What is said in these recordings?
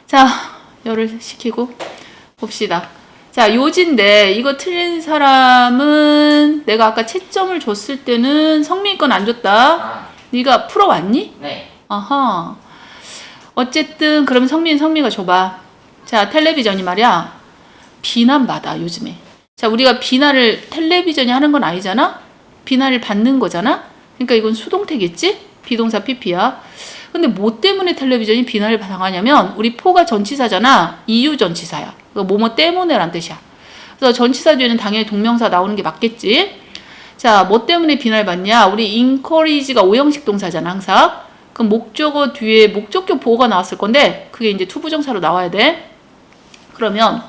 자, 열을 식히고 봅시다. 자, 요지인데 이거 틀린 사람은 내가 아까 채점을 줬을 때는 성민이 건 안 줬다. 네가 풀어왔니? 네. 아하. 어쨌든 그러면 성민이가 줘봐. 자, 텔레비전이 말이야. 비난받아 요즘에. 자, 우리가 비난을 텔레비전이 하는 건 아니잖아? 비난을 받는 거잖아? 그러니까 이건 수동태겠지? 비동사 PP야. 근데 뭐 때문에 텔레비전이 비난을 당하냐면 우리 포가 전치사잖아. 이유 전치사야. 뭐뭐 때문에란 뜻이야. 그래서 전치사 뒤에는 당연히 동명사 나오는 게 맞겠지. 자, 뭐 때문에 비난을 받냐? 우리 encourage가 오형식 동사잖아, 항상. 그럼 목적어 뒤에 목적격 보호가 나왔을 건데 그게 이제 투부정사로 나와야 돼. 그러면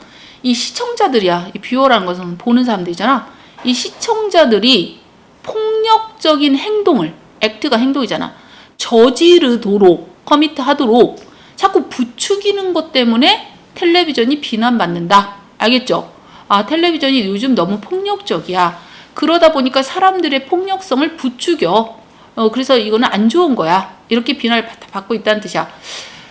이 시청자들이야. 이 뷰어라는 것은 보는 사람들이잖아. 이 시청자들이 폭력적인 행동을, 액트가 행동이잖아. 저지르도록, 커미트하도록 자꾸 부추기는 것 때문에 텔레비전이 비난받는다. 알겠죠? 아, 텔레비전이 요즘 너무 폭력적이야. 그러다 보니까 사람들의 폭력성을 부추겨. 그래서 이거는 안 좋은 거야. 이렇게 비난을 받고 있다는 뜻이야.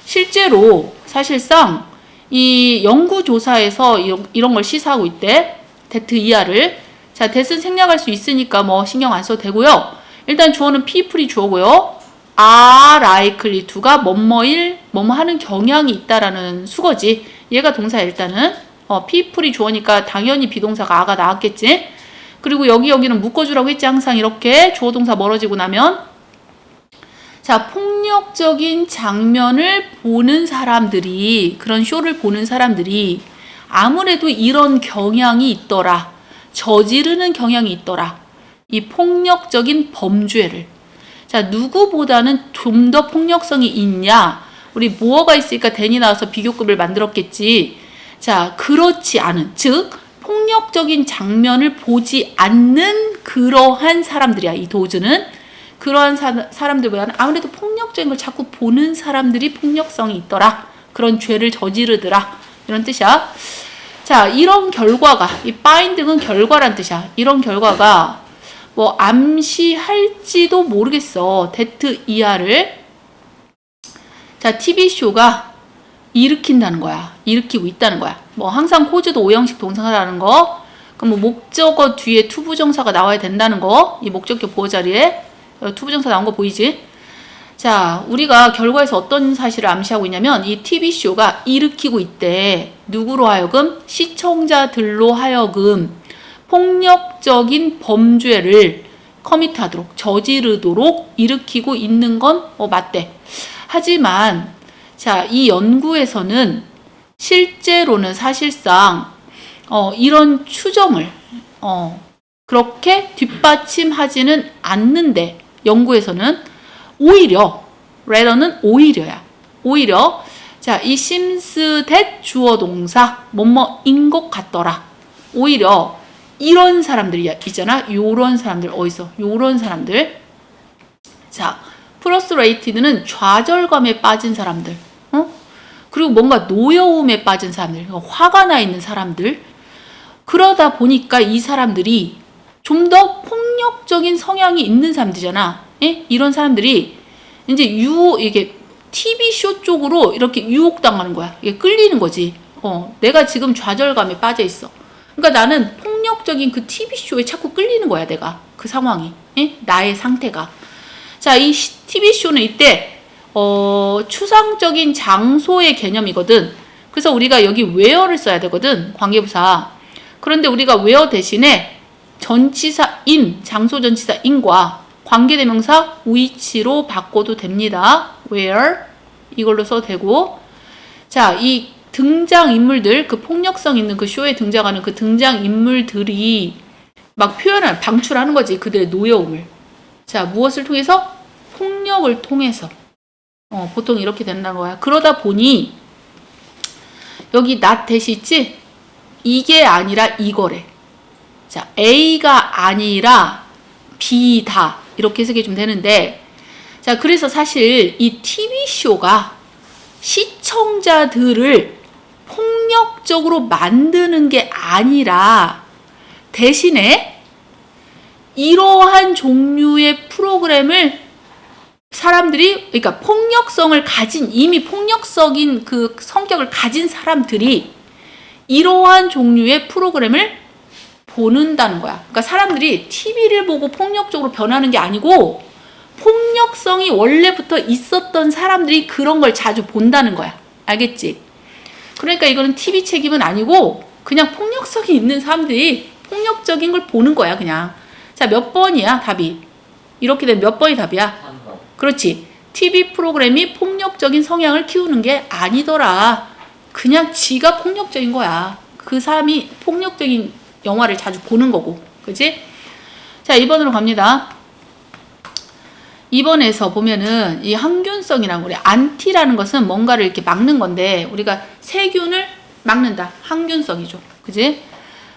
실제로 사실상 이 연구조사에서 이런 걸 시사하고 있대. 데트 이하를. 자, 데스는 생략할 수 있으니까 뭐 신경 안 써도 되고요. 일단 주어는 people이 주어고요. are likely to가 뭐뭐일, 뭐뭐 하는 경향이 있다라는 수거지. 얘가 동사야, 일단은. people이 주어니까 당연히 비동사가 a가 나왔겠지. 그리고 여기는 묶어주라고 했지. 항상 이렇게 주어 동사 멀어지고 나면. 자, 폭력적인 장면을 보는 사람들이, 그런 쇼를 보는 사람들이 아무래도 이런 경향이 있더라. 저지르는 경향이 있더라. 이 폭력적인 범죄를. 자, 누구보다는 좀 더 폭력성이 있냐? 우리 뭐가 있으니까 대니 나와서 비교급을 만들었겠지. 자, 그렇지 않은, 즉 폭력적인 장면을 보지 않는 그러한 사람들이야. 이 도즈는 그러한 사람들보다는 아무래도 폭력적인 걸 자꾸 보는 사람들이 폭력성이 있더라. 그런 죄를 저지르더라. 이런 뜻이야. 자, 이런 결과가, 이 find는 결과란 뜻이야. 이런 결과가 뭐 암시할지도 모르겠어. 데트 이하를. 자, TV쇼가 일으킨다는 거야. 일으키고 있다는 거야. 뭐 항상 코즈도 오형식 동사라는 거. 그럼 뭐 목적어 뒤에 투부정사가 나와야 된다는 거. 이 목적격 보호 자리에 투부정사 나온 거 보이지? 자, 우리가 결과에서 어떤 사실을 암시하고 있냐면 이 TV쇼가 일으키고 있대. 누구로 하여금? 시청자들로 하여금 폭력적인 범죄를 커미트하도록, 저지르도록 일으키고 있는 건 맞대. 하지만 자, 이 연구에서는 실제로는 사실상 이런 추정을 그렇게 뒷받침하지는 않는데 연구에서는 오히려 rather는 오히려야. 오히려 자, 이 seems that 주어 동사 뭐뭐인 것 같더라. 오히려 이런 사람들이 있잖아. 요런 사람들 어디서? 요런 사람들. 자, 프러스트레이티드는 좌절감에 빠진 사람들. 그리고 뭔가 노여움에 빠진 사람들. 화가 나 있는 사람들. 그러다 보니까 이 사람들이 좀 더 폭력적인 성향이 있는 사람들이잖아. 예? 이런 사람들이 이제 이게 TV쇼 쪽으로 이렇게 유혹당하는 거야. 이게 끌리는 거지. 내가 지금 좌절감에 빠져 있어. 그러니까 나는 폭력적인 그 TV쇼에 자꾸 끌리는 거야, 내가. 그 상황이. 예? 나의 상태가. 자, 이 TV쇼는 이때, 추상적인 장소의 개념이거든. 그래서 우리가 여기 where를 써야 되거든, 관계부사. 그런데 우리가 where 대신에 전치사 in, 장소 전치사 in과 관계대명사 which로 바꿔도 됩니다. where, 이걸로 써도 되고. 자, 이 등장인물들, 그 폭력성 있는 그 쇼에 등장하는 그 등장인물들이 막 표현을, 방출하는 거지. 그들의 노여움을. 자, 무엇을 통해서? 폭력을 통해서. 보통 이렇게 된다는 거야. 그러다 보니 여기 not 대시 있지? 이게 아니라 이거래. 자, A가 아니라 B다. 이렇게 해석해 주면 되는데, 자, 그래서 사실 이 TV쇼가 시청자들을 폭력적으로 만드는 게 아니라 대신에 이러한 종류의 프로그램을 사람들이, 그러니까 폭력성을 가진, 이미 폭력적인 그 성격을 가진 사람들이 이러한 종류의 프로그램을 보는다는 거야. 그러니까 사람들이 TV를 보고 폭력적으로 변하는 게 아니고 폭력성이 원래부터 있었던 사람들이 그런 걸 자주 본다는 거야. 알겠지? 그러니까 이거는 TV 책임은 아니고 그냥 폭력성이 있는 사람들이 폭력적인 걸 보는 거야, 그냥. 자, 몇 번이야, 답이? 이렇게 되면 몇 번이 답이야? 3번. 그렇지. TV 프로그램이 폭력적인 성향을 키우는 게 아니더라. 그냥 지가 폭력적인 거야. 그 사람이 폭력적인 영화를 자주 보는 거고. 그치? 자, 2번으로 갑니다. 2번에서 보면은 이 항균성이라는 거, 우리 안티라는 것은 뭔가를 이렇게 막는 건데 우리가 세균을 막는다. 항균성이죠. 그지?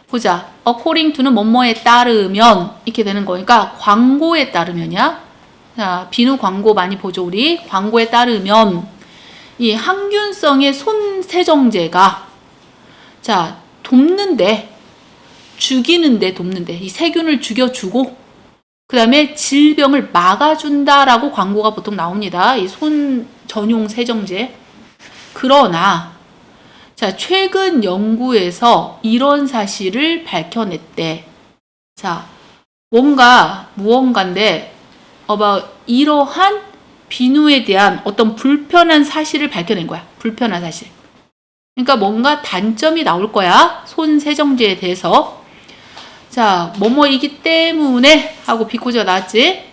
보자. according to는 뭐뭐에 따르면 이렇게 되는 거니까 광고에 따르면이야. 자, 비누 광고 많이 보죠, 우리. 광고에 따르면 이 항균성의 손세정제가 자, 돕는데, 죽이는데 돕는데, 이 세균을 죽여주고 그 다음에 질병을 막아준다라고 광고가 보통 나옵니다. 이 손 전용 세정제. 그러나 자, 최근 연구에서 이런 사실을 밝혀냈대. 자, 무언가인데 이러한 비누에 대한 어떤 불편한 사실을 밝혀낸 거야. 불편한 사실. 그러니까 뭔가 단점이 나올 거야. 손 세정제에 대해서. 자, 뭐뭐이기 때문에 하고 비코즈가 나왔지.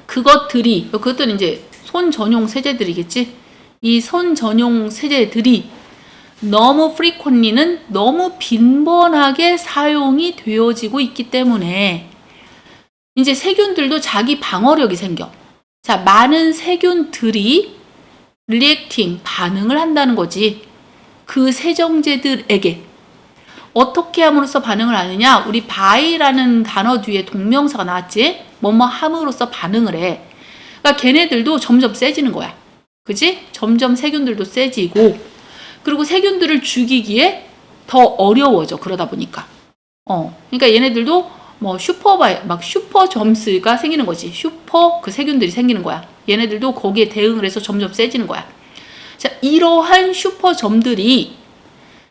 그것들은 이제 손 전용 세제들이겠지. 이 손 전용 세제들이 너무 frequently는 너무 빈번하게 사용이 되어지고 있기 때문에 이제 세균들도 자기 방어력이 생겨. 자, 많은 세균들이 reacting, 반응을 한다는 거지. 그 세정제들에게. 어떻게 함으로써 반응을 하느냐? 우리 by라는 단어 뒤에 동명사가 나왔지? 뭐뭐 함으로써 반응을 해. 그러니까 걔네들도 점점 세지는 거야. 그치? 점점 세균들도 세지고, 그리고 세균들을 죽이기에 더 어려워져. 그러다 보니까. 그러니까 얘네들도 뭐 슈퍼 점수가 생기는 거지. 그 세균들이 생기는 거야. 얘네들도 거기에 대응을 해서 점점 세지는 거야. 자, 이러한 슈퍼점들이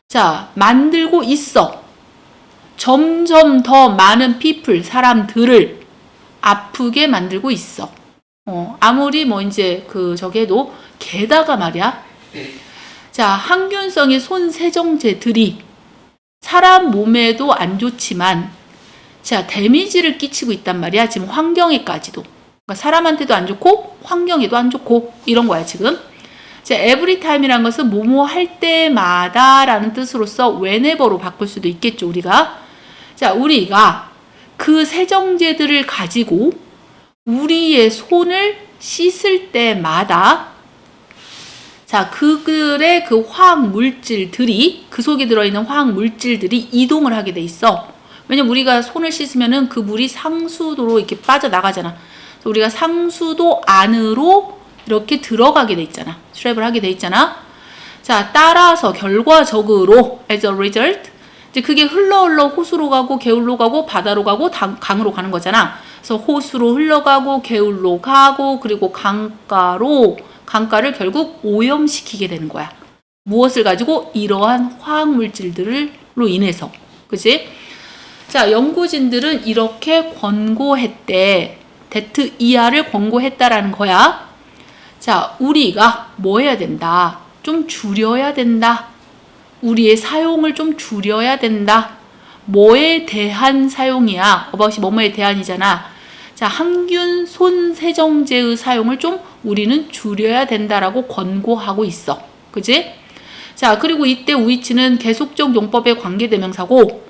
자, 만들고 있어. 점점 더 많은 사람들을 아프게 만들고 있어. 아무리 뭐 이제 저게도 게다가 말이야. 자, 항균성의 손 세정제들이 사람 몸에도 안 좋지만 자, 데미지를 끼치고 있단 말이야. 지금 환경에까지도. 그러니까 사람한테도 안 좋고 환경에도 안 좋고 이런 거야, 지금. 자, every time이라는 것은 뭐뭐 할 때마다 라는 뜻으로서 whenever로 바꿀 수도 있겠죠, 우리가. 자, 우리가 그 세정제들을 가지고 우리의 손을 씻을 때마다 자, 그들의 그 화학물질들이, 그 속에 들어있는 화학물질들이 이동을 하게 돼 있어. 왜냐면 우리가 손을 씻으면은 그 물이 상수도로 이렇게 빠져나가잖아. 그래서 우리가 상수도 안으로 이렇게 들어가게 돼 있잖아. 트랩을 하게 돼 있잖아. 자, 따라서 결과적으로 as a result 이제 그게 흘러 호수로 가고 개울로 가고 바다로 가고 강으로 가는 거잖아. 그래서 호수로 흘러가고 개울로 가고 그리고 강가를 결국 오염시키게 되는 거야. 무엇을 가지고? 이러한 화학물질들로 인해서. 그치? 자, 연구진들은 이렇게 권고했대. 데트 이하를 권고했다라는 거야. 자, 우리가 뭐 해야 된다? 좀 줄여야 된다. 우리의 사용을 좀 줄여야 된다. 뭐에 대한 사용이야? about이 뭐뭐에 대한이잖아. 자, 항균 손 세정제의 사용을 좀 우리는 줄여야 된다라고 권고하고 있어. 그지? 자, 그리고 이때 which는 계속적 용법의 관계대명사고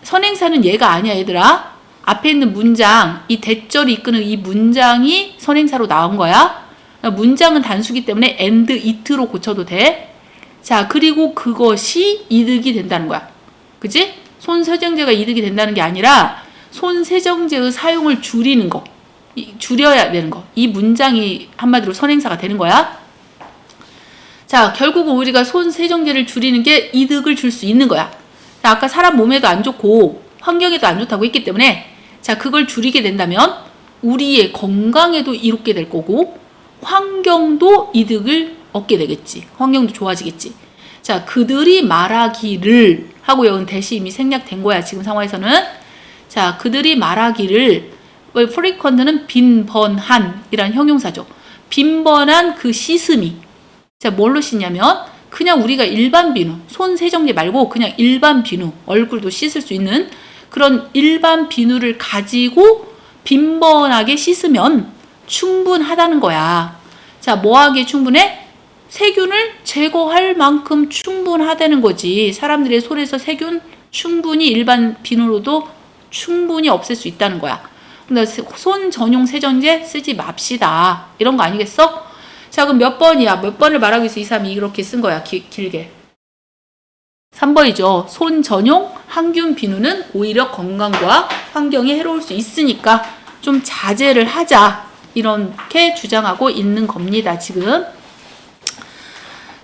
선행사는 얘가 아니야, 얘들아. 앞에 있는 문장, 이 대절이 이끄는 이 문장이 선행사로 나온 거야. 문장은 단수기 때문에 and it로 고쳐도 돼. 자, 그리고 그것이 이득이 된다는 거야. 그지? 손 세정제가 이득이 된다는 게 아니라 손 세정제의 사용을 줄이는 거. 줄여야 되는 거. 이 문장이 한마디로 선행사가 되는 거야. 자, 결국은 우리가 손 세정제를 줄이는 게 이득을 줄 수 있는 거야. 자, 아까 사람 몸에도 안 좋고 환경에도 안 좋다고 했기 때문에 자, 그걸 줄이게 된다면 우리의 건강에도 이롭게 될 거고 환경도 이득을 얻게 되겠지. 환경도 좋아지겠지. 자, 그들이 말하기를 하고 여기는 대시 이미 생략된 거야. 지금 상황에서는. 자, 그들이 말하기를 frequent는 빈번한 이란 형용사죠. 빈번한 그 씻음이. 자, 뭘로 씻냐면 그냥 우리가 일반 비누, 손 세정제 말고 그냥 일반 비누, 얼굴도 씻을 수 있는 그런 일반 비누를 가지고 빈번하게 씻으면 충분하다는 거야. 자, 뭐 하기에 충분해? 세균을 제거할 만큼 충분하다는 거지. 사람들의 손에서 세균 충분히 일반 비누로도 충분히 없앨 수 있다는 거야. 근데 손 전용 세정제 쓰지 맙시다. 이런 거 아니겠어? 자, 그럼 몇 번이야? 몇 번을 말하기 위해서 이 사람이 이렇게 쓴 거야. 길게. 3번이죠. 손 전용 항균 비누는 오히려 건강과 환경에 해로울 수 있으니까 좀 자제를 하자. 이렇게 주장하고 있는 겁니다. 지금.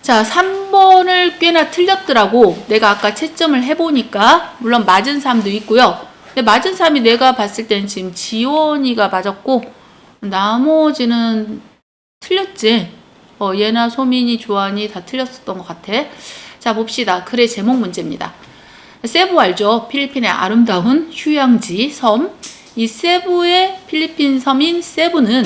자, 3번을 꽤나 틀렸더라고. 내가 아까 채점을 해보니까 물론 맞은 사람도 있고요. 근데 맞은 사람이 내가 봤을 때는 지금 지원이가 맞았고 나머지는 틀렸지. 얘나 소민이, 조한이 다 틀렸었던 것 같아. 자, 봅시다. 글의 제목 문제입니다. 세부 알죠? 필리핀의 아름다운 휴양지 섬. 이 세부의 필리핀 섬인 세부는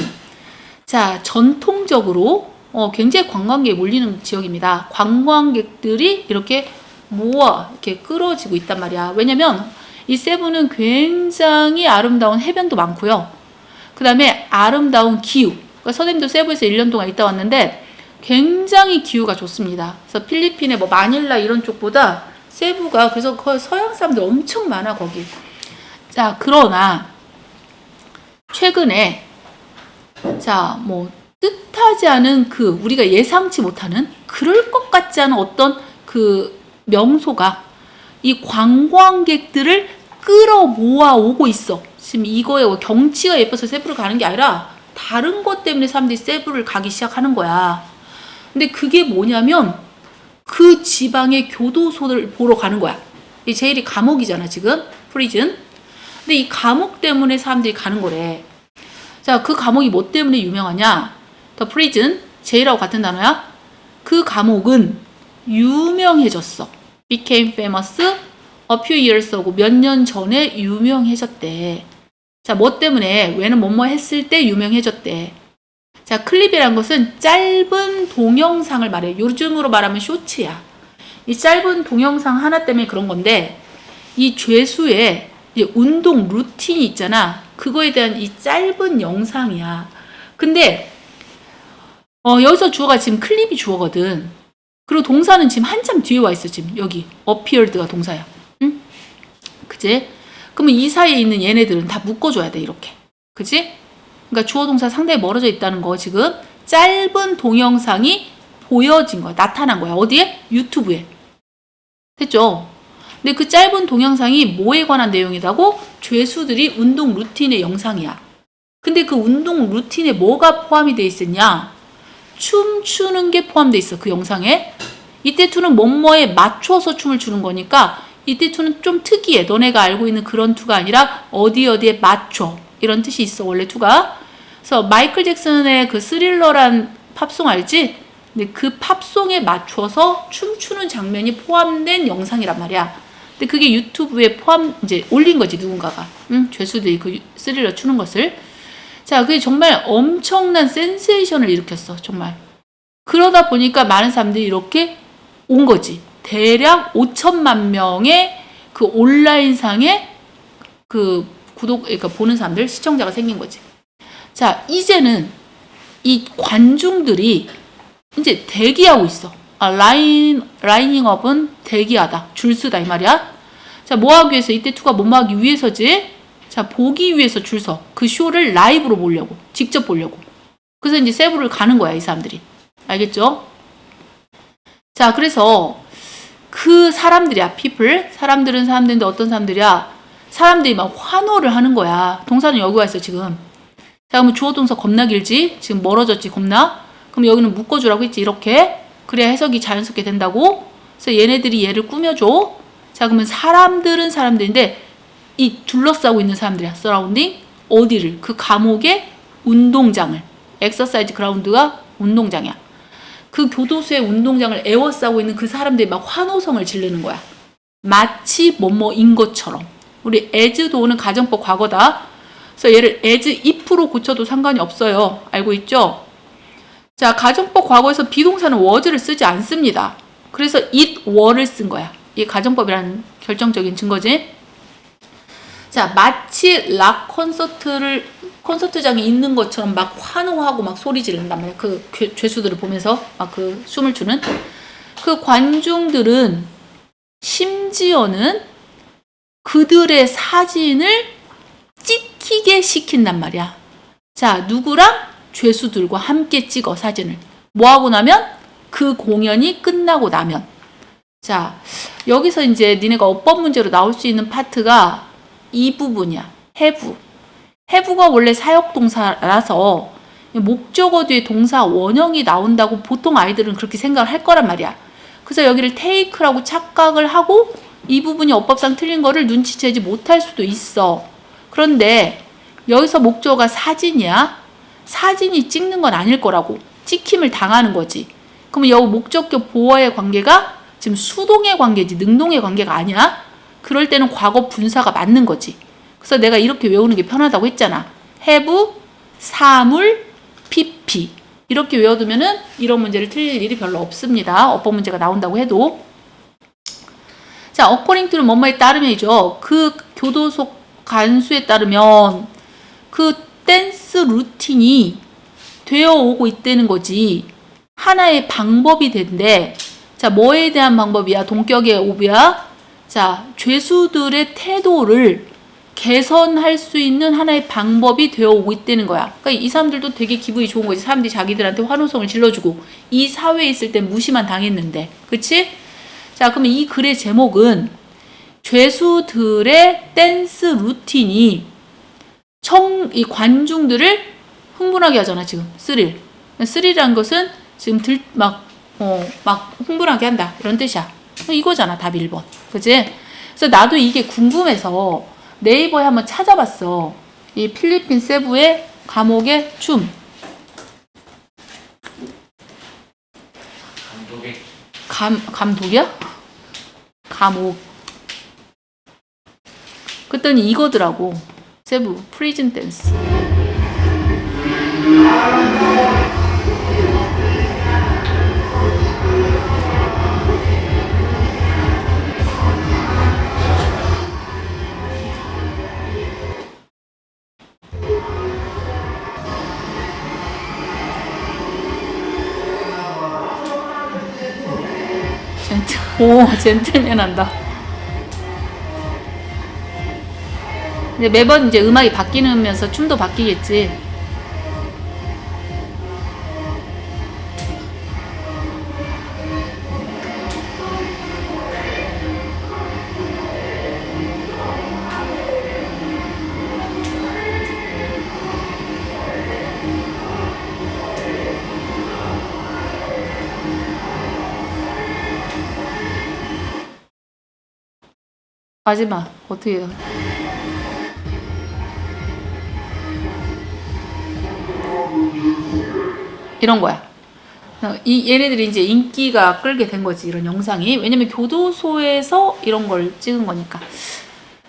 자, 전통적으로 굉장히 관광객이 몰리는 지역입니다. 관광객들이 이렇게 이렇게 끌어지고 있단 말이야. 왜냐면 이 세부는 굉장히 아름다운 해변도 많고요. 그 다음에 아름다운 기후. 그러니까 선생님도 세부에서 1년 동안 있다 왔는데 굉장히 기후가 좋습니다. 그래서 필리핀의 뭐 마닐라 이런 쪽보다 세부가 그래서 거의 서양 사람들 엄청 많아 거기. 자, 그러나 최근에 자, 뭐 뜻하지 않은 우리가 예상치 못하는 그럴 것 같지 않은 어떤 그 명소가 이 관광객들을 끌어 모아 오고 있어. 지금 이거에 경치가 예뻐서 세부를 가는 게 아니라 다른 것 때문에 사람들이 세부를 가기 시작하는 거야. 근데 그게 뭐냐면 그 지방의 교도소를 보러 가는 거야. 이 제일이 감옥이잖아 지금. 프리즌. 근데 이 감옥 때문에 사람들이 가는 거래. 자, 그 감옥이 뭐 때문에 유명하냐? The prison, 제일하고 같은 단어야. 그 감옥은 유명해졌어. became famous a few years ago. 몇 년 전에 유명해졌대. 자, 뭐 때문에? 왜는 뭐뭐 했을 때 유명해졌대. 자, 클립이란 것은 짧은 동영상을 말해. 요즘으로 말하면 쇼츠야. 이 짧은 동영상 하나 때문에 그런 건데 이 죄수의 이제 운동 루틴이 있잖아. 그거에 대한 이 짧은 영상이야. 근데 여기서 주어가 지금 클립이 주어거든. 그리고 동사는 지금 한참 뒤에 와 있어. 지금 여기 appeared가 동사야. 응? 그치? 그러면 이 사이에 있는 얘네들은 다 묶어줘야 돼. 이렇게. 그치? 그러니까 주어 동사 상당히 멀어져 있다는 거. 지금 짧은 동영상이 보여진 거야. 나타난 거야. 어디에? 유튜브에. 됐죠? 근데 그 짧은 동영상이 뭐에 관한 내용이라고? 죄수들이 운동 루틴의 영상이야. 근데 그 운동 루틴에 뭐가 포함이 돼 있었냐? 춤추는 게 포함돼 있어. 그 영상에. 이때 투는 뭐뭐에 맞춰서 춤을 추는 거니까 이때 투는 좀 특이해. 너네가 알고 있는 그런 투가 아니라 어디에 맞춰. 이런 뜻이 있어. 원래 투가. 그래서 마이클 잭슨의 그 스릴러란 팝송 알지? 근데 그 팝송에 맞춰서 춤추는 장면이 포함된 영상이란 말이야. 근데 그게 유튜브에 이제 올린 거지, 누군가가. 죄수들이 그 스릴러 추는 것을. 자, 그게 정말 엄청난 센세이션을 일으켰어, 정말. 그러다 보니까 많은 사람들이 이렇게 온 거지. 대략 5천만 명의 그 온라인상의 그 그러니까 보는 사람들, 시청자가 생긴 거지. 자, 이제는 이 관중들이 이제 대기하고 있어. 라이닝업은 대기하다. 줄 서다 이 말이야. 자, 뭐 하기 위해서? 이때 투가 뭐 하기 위해서지? 자, 보기 위해서 줄 서. 그 쇼를 라이브로 보려고. 직접 보려고. 그래서 이제 세부를 가는 거야, 이 사람들이. 알겠죠? 자, 그래서 그 사람들이야, people. 사람들은 사람들인데 어떤 사람들이야? 사람들이 막 환호를 하는 거야. 동사는 여기 와 있어, 지금. 자, 그러면 주어 동사 겁나 길지? 지금 멀어졌지, 겁나? 그럼 여기는 묶어주라고 했지, 이렇게. 그래야 해석이 자연스럽게 된다고. 그래서 얘네들이 얘를 꾸며줘. 자, 그러면 사람들은 사람들인데 이 둘러싸고 있는 사람들이야. 서라운딩. 어디를? 그 감옥의 운동장을. 엑서사이즈 그라운드가 운동장이야. 그 교도소의 운동장을 에워싸고 있는 그 사람들이 막 환호성을 지르는 거야. 마치 뭐뭐인 것처럼. 우리 as도 오는 가정법 과거다. 그래서 얘를 as if로 고쳐도 상관이 없어요. 알고 있죠? 자, 가정법 과거에서 비동사는 was를 쓰지 않습니다. 그래서 it were를 쓴 거야. 이게 가정법이라는 결정적인 증거지. 자, 마치 락 콘서트장에 있는 것처럼 막 환호하고 막 소리 지른단 말이야. 그 죄수들을 보면서 막 그 춤을 추는 그 관중들은 심지어는 그들의 사진을 찍히게 시킨단 말이야. 자, 누구랑? 죄수들과 함께 찍어 사진을. 뭐 하고 나면? 그 공연이 끝나고 나면. 자, 여기서 이제 니네가 어법 문제로 나올 수 있는 파트가 이 부분이야. have. have가 원래 사역동사라서 목적어 뒤에 동사 원형이 나온다고 보통 아이들은 그렇게 생각을 할 거란 말이야. 그래서 여기를 take라고 착각을 하고 이 부분이 어법상 틀린 거를 눈치채지 못할 수도 있어. 그런데 여기서 목적어가 사진이야. 사진이 찍는 건 아닐 거라고. 찍힘을 당하는 거지. 그러면 여기 목적격 보어의 관계가 지금 수동의 관계지 능동의 관계가 아니야. 그럴 때는 과거 분사가 맞는 거지. 그래서 내가 이렇게 외우는 게 편하다고 했잖아. have, 사물, pp. 이렇게 외워두면은 이런 문제를 틀릴 일이 별로 없습니다. 어법 문제가 나온다고 해도. 자, according to는 뭐뭐에 따르면이죠. 그 교도소 간수에 따르면 그 댄스 루틴이 되어 오고 있다는 거지. 하나의 방법이 된대. 자, 뭐에 대한 방법이야? 동격의 오브야. 자, 죄수들의 태도를 개선할 수 있는 하나의 방법이 되어 오고 있다는 거야. 그러니까 이 사람들도 되게 기분이 좋은 거지. 사람들이 자기들한테 환호성을 질러주고 이 사회에 있을 땐 무시만 당했는데. 그치? 자, 그러면 이 글의 제목은 죄수들의 댄스 루틴이 이 관중들을 흥분하게 하잖아, 지금. 스릴. 스릴이란 것은 지금 막 흥분하게 한다. 이런 뜻이야. 이거잖아, 답 1번. 그치? 그래서 나도 이게 궁금해서 네이버에 한번 찾아봤어. 이 필리핀 세부의 감옥의 춤. 감독이야? 감옥. 그랬더니 이거더라고. 세부 프리즌 댄스. 젠틀맨 한다. 근데 매번 이제 음악이 바뀌면서 춤도 바뀌겠지. 마지막 어떻게 해요? 이런 거야. 얘네들이 이제 인기가 끌게 된 거지, 이런 영상이. 왜냐면 교도소에서 이런 걸 찍은 거니까.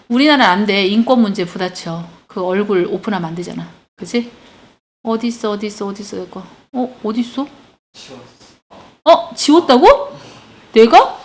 우리나라는 안 돼. 인권 문제 부딪혀. 그 얼굴 오픈하면 안 되잖아. 그치? 어딨어 이거. 어딨어? 지웠다고? 내가?